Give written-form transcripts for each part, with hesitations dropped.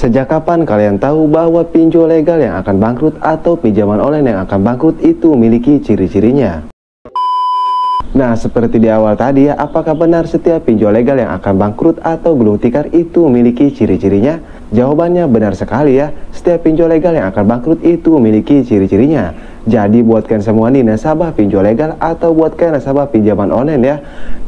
Sejak kapan kalian tahu bahwa pinjol legal yang akan bangkrut atau pinjaman online yang akan bangkrut itu memiliki ciri-cirinya? Nah, seperti di awal tadi ya, apakah benar setiap pinjol legal yang akan bangkrut atau gulung tikar itu memiliki ciri-cirinya? Jawabannya benar sekali ya, setiap pinjol legal yang akan bangkrut itu memiliki ciri-cirinya. Jadi buat kalian semua nih nasabah pinjol legal atau buat kalian nasabah pinjaman online ya,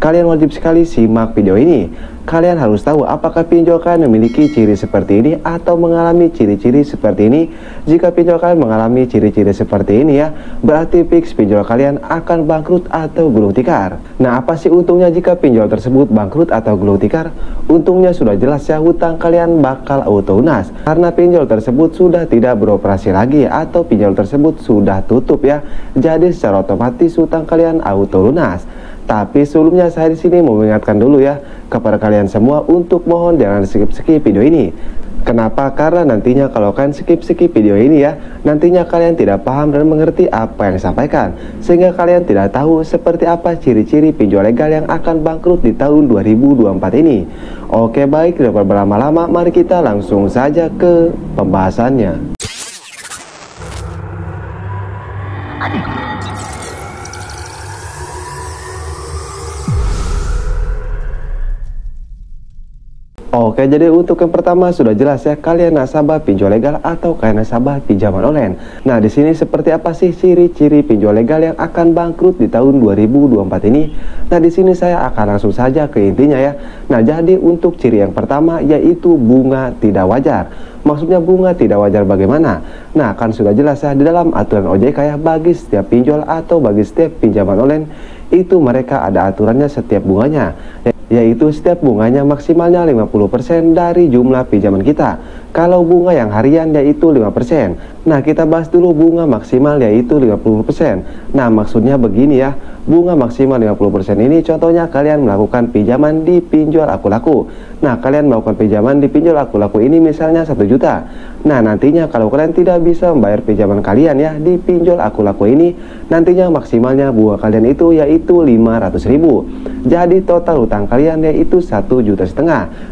kalian wajib sekali simak video ini. Kalian harus tahu apakah pinjol kalian memiliki ciri seperti ini atau mengalami ciri-ciri seperti ini. Jika pinjol kalian mengalami ciri-ciri seperti ini ya, berarti fix pinjol kalian akan bangkrut atau gulung tikar. Nah, apa sih untungnya jika pinjol tersebut bangkrut atau gulung tikar? Untungnya sudah jelas ya, hutang kalian bakal auto lunas karena pinjol tersebut sudah tidak beroperasi lagi atau pinjol tersebut sudah tutup ya. Jadi secara otomatis hutang kalian auto lunas. Tapi sebelumnya saya di sini mau mengingatkan dulu ya kepada kalian semua untuk mohon jangan skip-skip video ini. Kenapa? Karena nantinya kalau kalian skip-skip video ini ya, nantinya kalian tidak paham dan mengerti apa yang disampaikan, sehingga kalian tidak tahu seperti apa ciri-ciri pinjol legal yang akan bangkrut di tahun 2024 ini. Oke baik, tidak berlama-lama, mari kita langsung saja ke pembahasannya. Oke, jadi untuk yang pertama sudah jelas ya, kalian nasabah pinjol legal atau kalian nasabah pinjaman online. Nah, di sini seperti apa sih ciri-ciri pinjol legal yang akan bangkrut di tahun 2024 ini? Nah, di sini saya akan langsung saja ke intinya ya. Nah, jadi untuk ciri yang pertama yaitu bunga tidak wajar. Maksudnya bunga tidak wajar bagaimana? Nah, kan sudah jelas ya di dalam aturan OJK ya, bagi setiap pinjol atau bagi setiap pinjaman online itu mereka ada aturannya setiap bunganya, yaitu setiap bunganya maksimalnya 50% dari jumlah pinjaman kita. Kalau bunga yang harian yaitu 5%. Nah, kita bahas dulu bunga maksimal yaitu 50%. Nah, maksudnya begini ya, bunga maksimal 50% ini contohnya kalian melakukan pinjaman di pinjol aku laku. Nah, kalian melakukan pinjaman di pinjol aku laku ini misalnya 1 juta. Nah, nantinya kalau kalian tidak bisa membayar pinjaman kalian ya di pinjol aku laku ini, nantinya maksimalnya bunga kalian itu yaitu 500.000. Jadi total utang kalian yaitu 1,5 juta.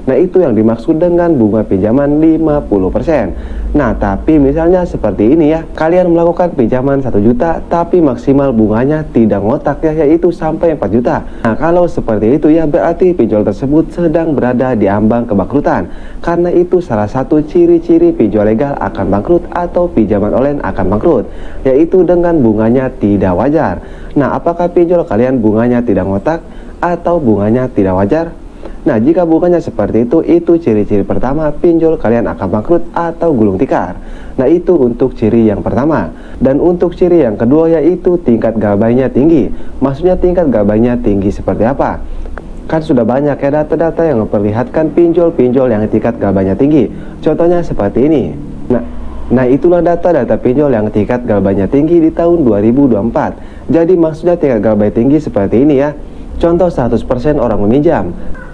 Nah, itu yang dimaksud dengan bunga pinjaman 50%. Nah, tapi misalnya seperti ini ya, kalian melakukan pinjaman 1 juta tapi maksimal bunganya tidak ngotak ya, yaitu sampai 4 juta. Nah, kalau seperti itu ya, berarti pinjol tersebut sedang berada di ambang kebangkrutan. Karena itu salah satu ciri-ciri pinjol legal akan bangkrut atau pinjaman online akan bangkrut, yaitu dengan bunganya tidak wajar. Nah, apakah pinjol kalian bunganya tidak ngotak atau bunganya tidak wajar? Nah, jika bunganya seperti itu ciri-ciri pertama pinjol kalian akan bangkrut atau gulung tikar. Nah, itu untuk ciri yang pertama. Dan untuk ciri yang kedua yaitu tingkat gabainya tinggi. Maksudnya tingkat gabainya tinggi seperti apa? Kan sudah banyak ya data-data yang memperlihatkan pinjol-pinjol yang tingkat gabainya tinggi. Contohnya seperti ini. Nah, itulah data-data pinjol yang tingkat gabainya tinggi di tahun 2024. Jadi maksudnya tingkat gabai tinggi seperti ini ya. Contoh 100% orang meminjam.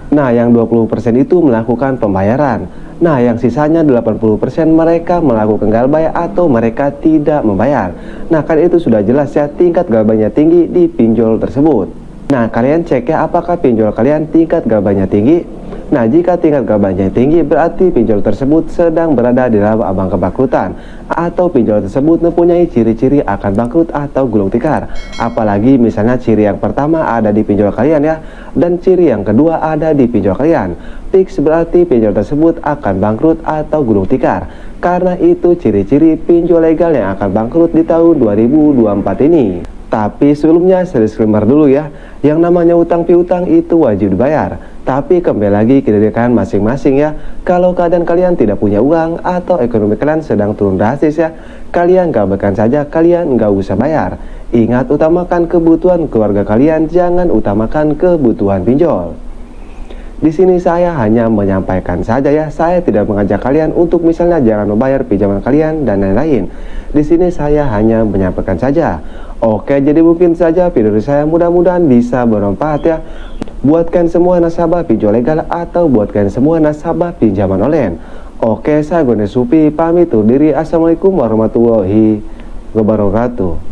Nah, yang 20% itu melakukan pembayaran. Nah, yang sisanya 80% mereka melakukan galbay atau mereka tidak membayar. Nah, kan itu sudah jelas ya tingkat galbaynya tinggi di pinjol tersebut. Nah, kalian cek ya apakah pinjol kalian tingkat galbaynya tinggi. Nah, jika tingkat galbaynya tinggi berarti pinjol tersebut sedang berada di dalam ambang kebangkrutan atau pinjol tersebut mempunyai ciri-ciri akan bangkrut atau gulung tikar. Apalagi misalnya ciri yang pertama ada di pinjol kalian ya, dan ciri yang kedua ada di pinjol kalian. Fix berarti pinjol tersebut akan bangkrut atau gulung tikar. Karena itu ciri-ciri pinjol legal yang akan bangkrut di tahun 2024 ini. Tapi sebelumnya saya disclaimer dulu ya, yang namanya utang piutang itu wajib dibayar. Tapi kembali lagi ke diri kalian masing-masing ya. Kalau keadaan kalian tidak punya uang atau ekonomi kalian sedang turun drastis ya, kalian gabaikan saja, kalian nggak usah bayar. Ingat, utamakan kebutuhan keluarga kalian, jangan utamakan kebutuhan pinjol. Di sini saya hanya menyampaikan saja ya, saya tidak mengajak kalian untuk misalnya jangan membayar pinjaman kalian dan lain-lain. Di sini saya hanya menyampaikan saja. Oke, jadi mungkin saja video dari saya mudah-mudahan bisa bermanfaat ya. Buatkan semua nasabah pinjol legal atau buatkan semua nasabah pinjaman online. Oke, saya Gondes Supi pamit undur diri. Assalamualaikum warahmatullahi wabarakatuh.